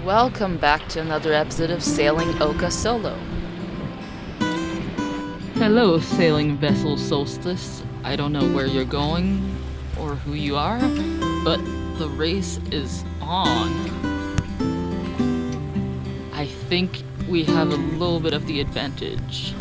Welcome back to another episode of Sailing Oka Solo. Hello, sailing vessel Solstice. I don't know where you're going or who you are, but the race is on. I think we have a little bit of the advantage.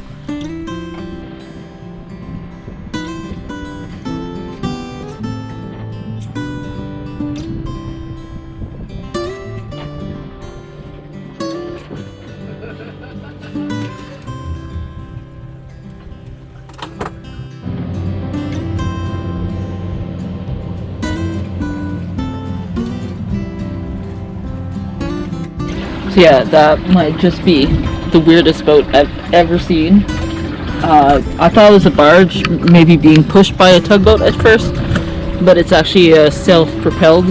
Yeah, that might just be the weirdest boat I've ever seen. I thought it was a barge, maybe being pushed by a tugboat at first, but it's actually a self-propelled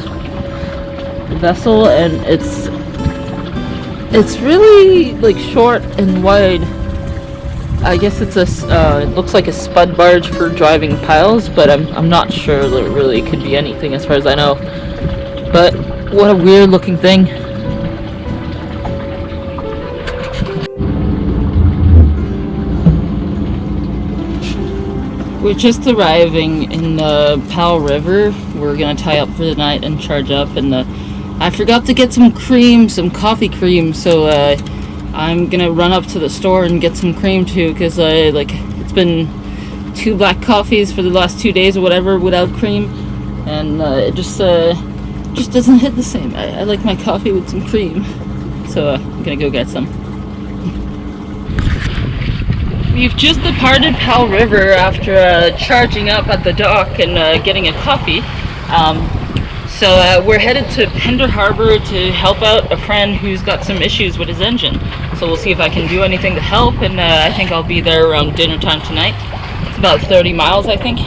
vessel, and it's really like short and wide. I guess it's it looks like a spud barge for driving piles, but I'm not sure that it really could be anything as far as I know. But what a weird looking thing. We're just arriving in the Powell River. We're gonna tie up for the night and charge up, and I forgot to get some cream, some coffee cream, so I'm gonna run up to the store and get some cream too, because it's been 2 black coffees for the last 2 days or whatever without cream, and it just doesn't hit the same. I like my coffee with some cream, so I'm gonna go get some. We've just departed Powell River after charging up at the dock and getting a coffee. So we're headed to Pender Harbor to help out a friend who's got some issues with his engine. So we'll see if I can do anything to help, and I think I'll be there around dinner time tonight. It's about 30 miles, I think.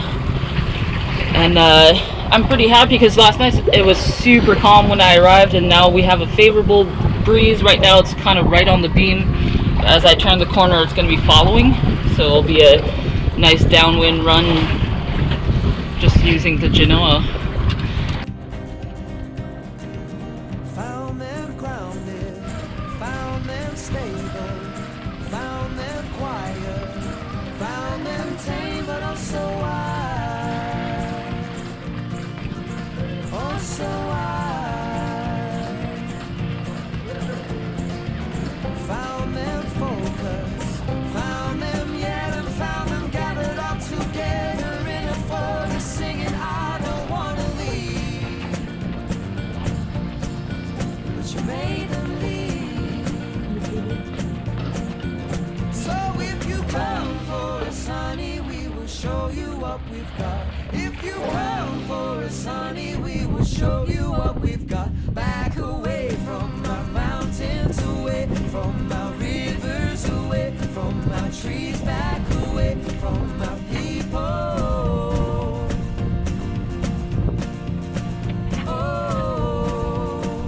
And I'm pretty happy because last night it was super calm when I arrived, and now we have a favorable breeze. Right now it's kind of right on the beam. As I turn the corner, it's going to be following, so it'll be a nice downwind run just using the Genoa. Found them grounded, found them stable, found them quiet, found them tame, but also wild, also wild. Found them focused, found them yet, and found them gathered all together in a forest singing, I don't wanna leave, but you made them leave. So if you come for us, honey, we will show you what we've got. If you come for us, honey, we will show you what we've got. Back away from our mountains, away from our rivers, away from our trees, back away from our people. Oh,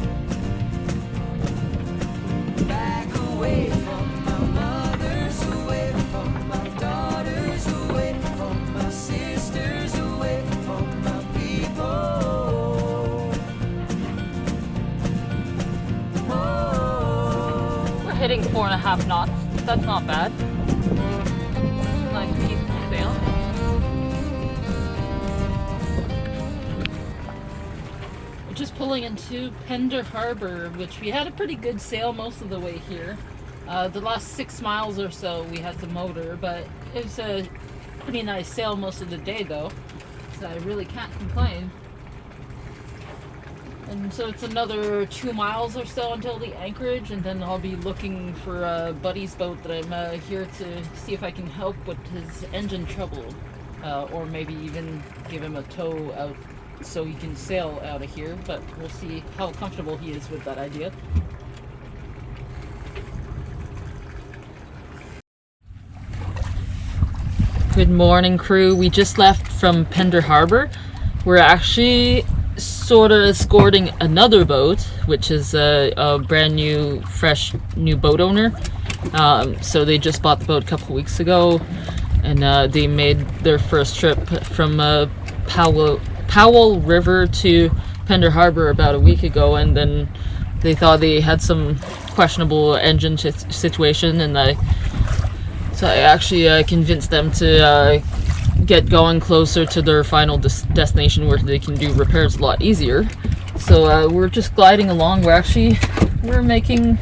back away from our mothers, away from our daughters, away from our sisters, away from our people. We're hitting 4.5 knots. That's not bad. Nice peaceful sail. We're just pulling into Pender Harbor, which we had a pretty good sail most of the way here. The last 6 miles or so we had to motor, but it was a pretty nice sail most of the day though, so I really can't complain. And so it's another 2 miles or so until the anchorage, and then I'll be looking for a buddy's boat that I'm here to see if I can help with his engine trouble, or maybe even give him a tow out so he can sail out of here, but we'll see how comfortable he is with that idea. Good morning, crew. We just left from Pender Harbor. We're actually sort of escorting another boat, which is a brand new, fresh new boat owner. So they just bought the boat a couple weeks ago, and they made their first trip from Powell River to Pender Harbor about a week ago, and then they thought they had some questionable engine situation, and so I actually convinced them to get going closer to their final destination where they can do repairs a lot easier. So we're just gliding along. We're making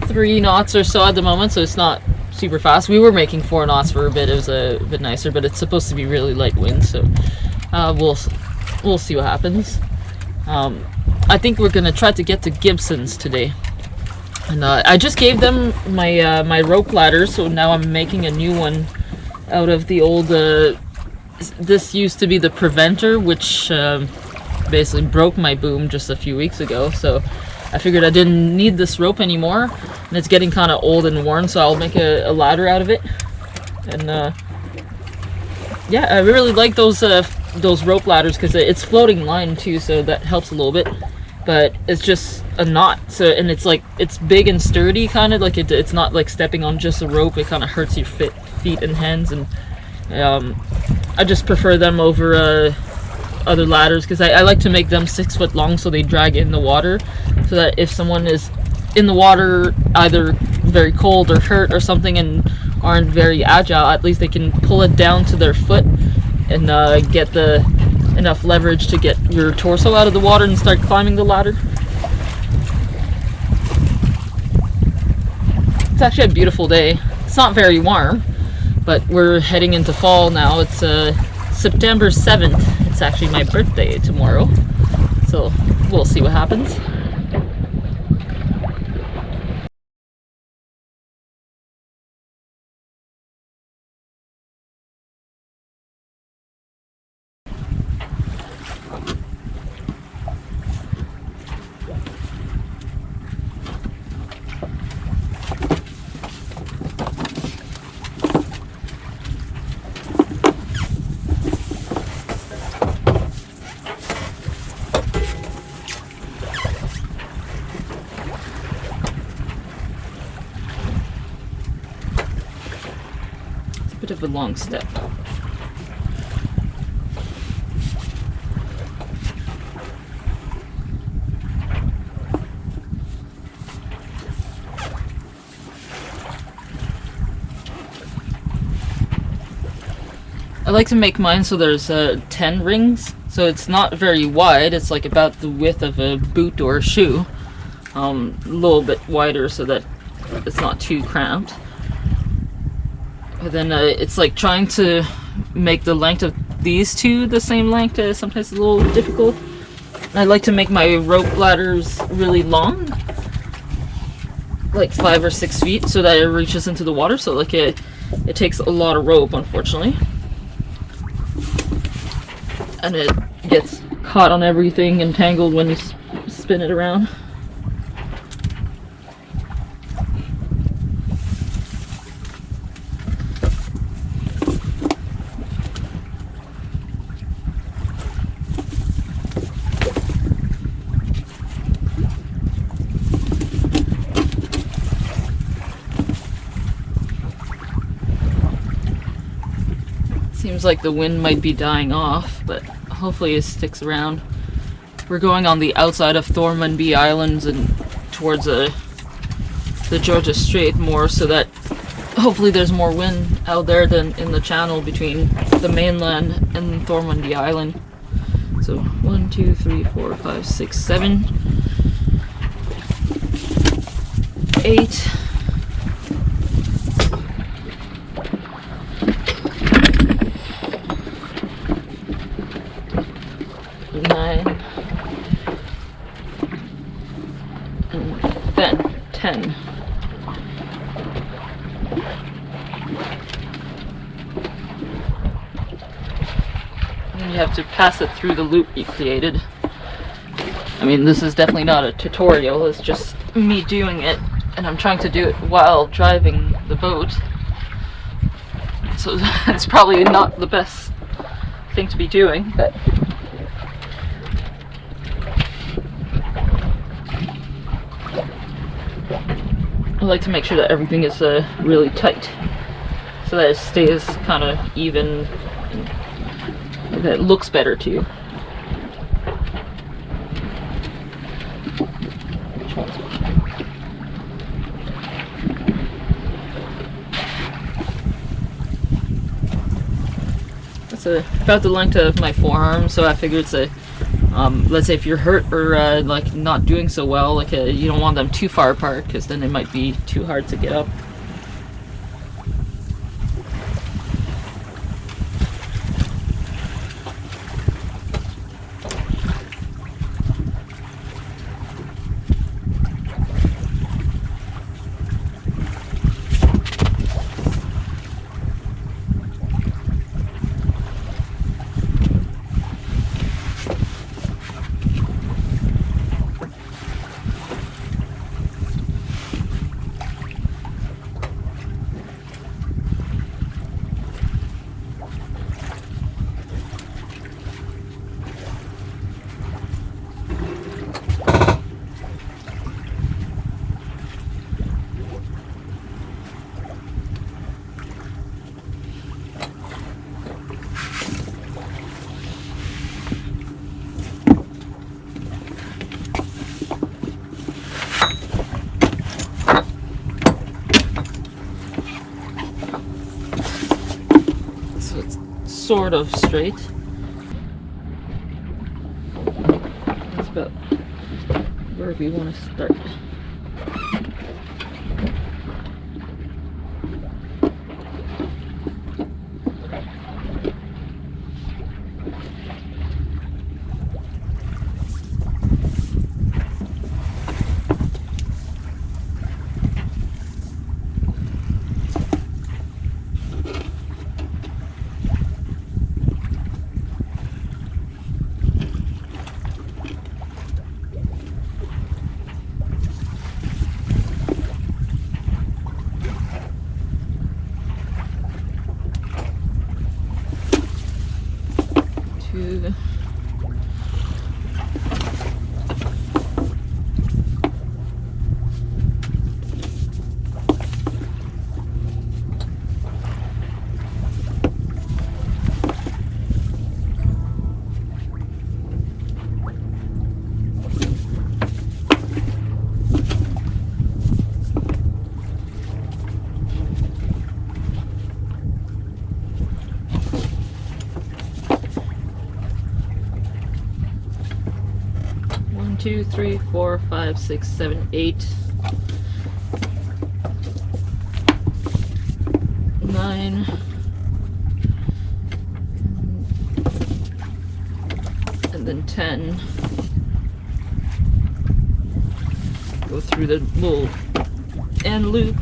3 knots or so at the moment, so it's not super fast. We were making 4 knots for a bit. It was a bit nicer, but it's supposed to be really light wind, so we'll see what happens. I think we're gonna try to get to Gibsons today, and I just gave them my rope ladder, so now I'm making a new one out of the old. This used to be the Preventer, which basically broke my boom just a few weeks ago, so I figured I didn't need this rope anymore, and it's getting kind of old and worn, so I'll make a ladder out of it. And yeah, I really like those rope ladders because it's floating line too, so that helps a little bit. But it's just a knot, so, and it's big and sturdy, kind of like it's not like stepping on just a rope. It kind of hurts your feet and hands, and I just prefer them over other ladders because I like to make them 6 foot long so they drag in the water, so that if someone is in the water either very cold or hurt or something and aren't very agile, at least they can pull it down to their foot and get enough leverage to get your torso out of the water and start climbing the ladder. It's actually a beautiful day. It's not very warm, but we're heading into fall now. It's September 7th. It's actually my birthday tomorrow, so we'll see what happens. Bit of a long step. I like to make mine so there's 10 rings, so it's not very wide. It's like about the width of a boot or a shoe, a little bit wider so that it's not too cramped. But then it's like trying to make the length of these two the same length is sometimes a little difficult. I like to make my rope ladders really long, like 5 or 6 feet, so that it reaches into the water. So like it takes a lot of rope, unfortunately, and it gets caught on everything and tangled when you spin it around. Seems like the wind might be dying off, but hopefully it sticks around. We're going on the outside of Thormanby Islands and towards the Georgia Strait more, so that hopefully there's more wind out there than in the channel between the mainland and Thormanby Island. So 1, 2, 3, 4, 5, 6, 7, 8. 9, and then 10. And you have to pass it through the loop you created. I mean, this is definitely not a tutorial, it's just me doing it, and I'm trying to do it while driving the boat. So it's probably not the best thing to be doing, but I like to make sure that everything is really tight, so that it stays kind of even and that it looks better too. It's about the length of my forearm, so I figured it's a let's say if you're hurt or like not doing so well, like you don't want them too far apart because then it might be too hard to get up. So it's sort of straight. That's about where we want to start. Two, three, four, five, six, seven, 8, 9, and then 10. Go through the little end loop.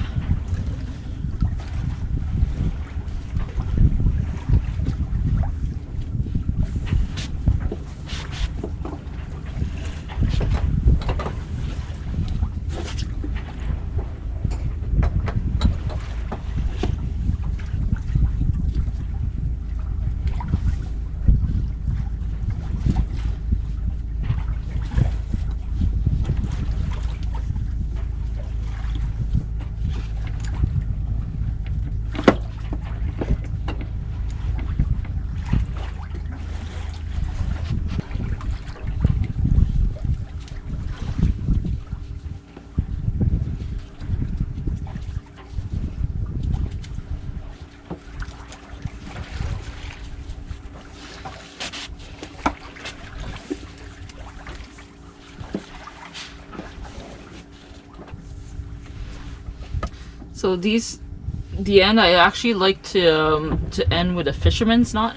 So the end, I actually like to end with a fisherman's knot.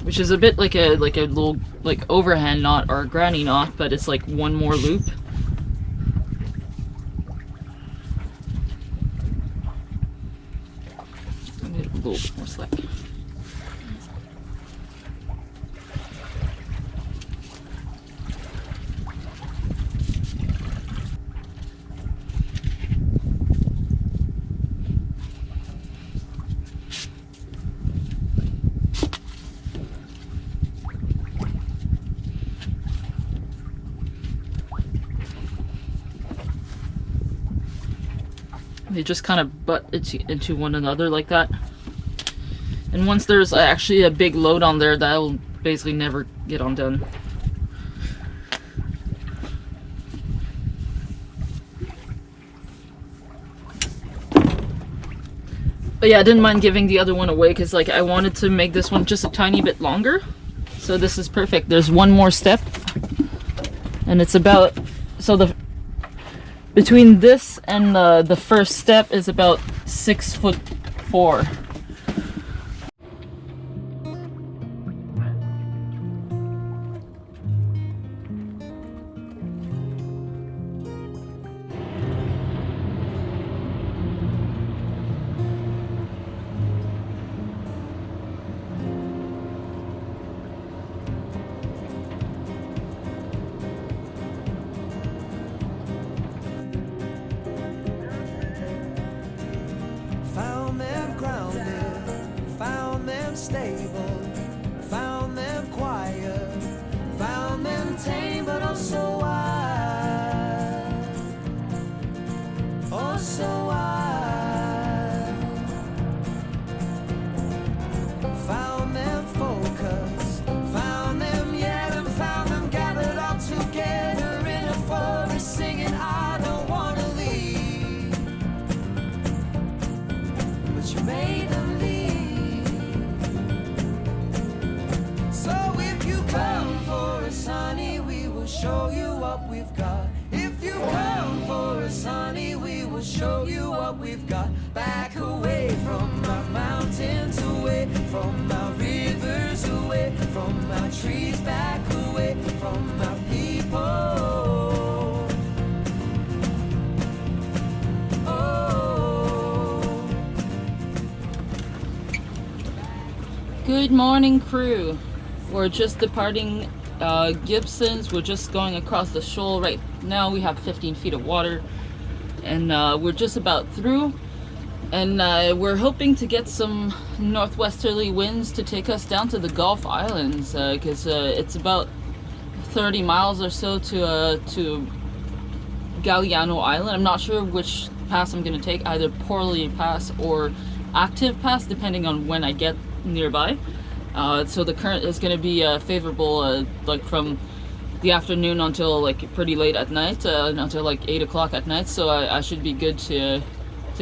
Which is a bit like a little like overhand knot or a granny knot, but it's like one more loop. I need a little bit more slack. They just kind of butt into one another like that. And once there's actually a big load on there, that will basically never get undone. But yeah, I didn't mind giving the other one away because like I wanted to make this one just a tiny bit longer. So this is perfect. There's one more step, and it's about, so the between this and the first step is about 6'4". Found them grounded, found them stable, found them quiet, found them tame but also wild, oh so wild. Found them focused, found them yet, and found them gathered all together in a forest singing I don't wanna leave. But you made them leave. So if you come for us, honey, we will show you what we've got. If you come for us, honey, we will show you what we've got. Back away from our mountains, away from our rivers, away from our trees, back away from our people. Good morning, crew. We're just departing Gibsons. We're just going across the shoal right now. We have 15 feet of water, and we're just about through. And we're hoping to get some northwesterly winds to take us down to the Gulf Islands, because it's about 30 miles or so to Galliano Island. I'm not sure which pass I'm going to take, either Poorly Pass or Active Pass, depending on when I get nearby. So the current is going to be favorable, like from the afternoon until like pretty late at night, until like 8 o'clock at night. So I should be good to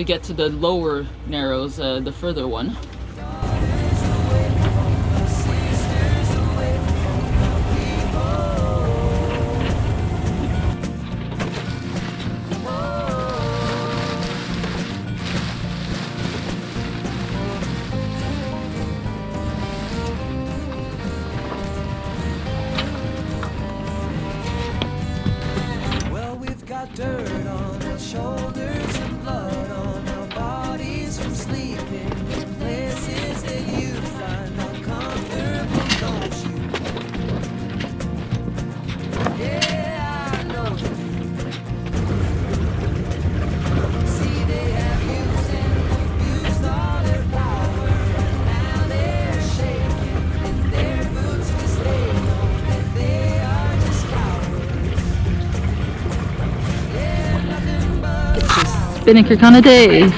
get to the lower narrows, the further one. Well, we've got dirt on our shoulders and blood on our bodies from sleeping in places that you find uncomfortable, don't you? Yeah, I know you do. See, they have used and abused all their power, and now they're shaking in their boots 'cause they know that they are just cowards. Yeah, nothing but Spinnaker kind of day.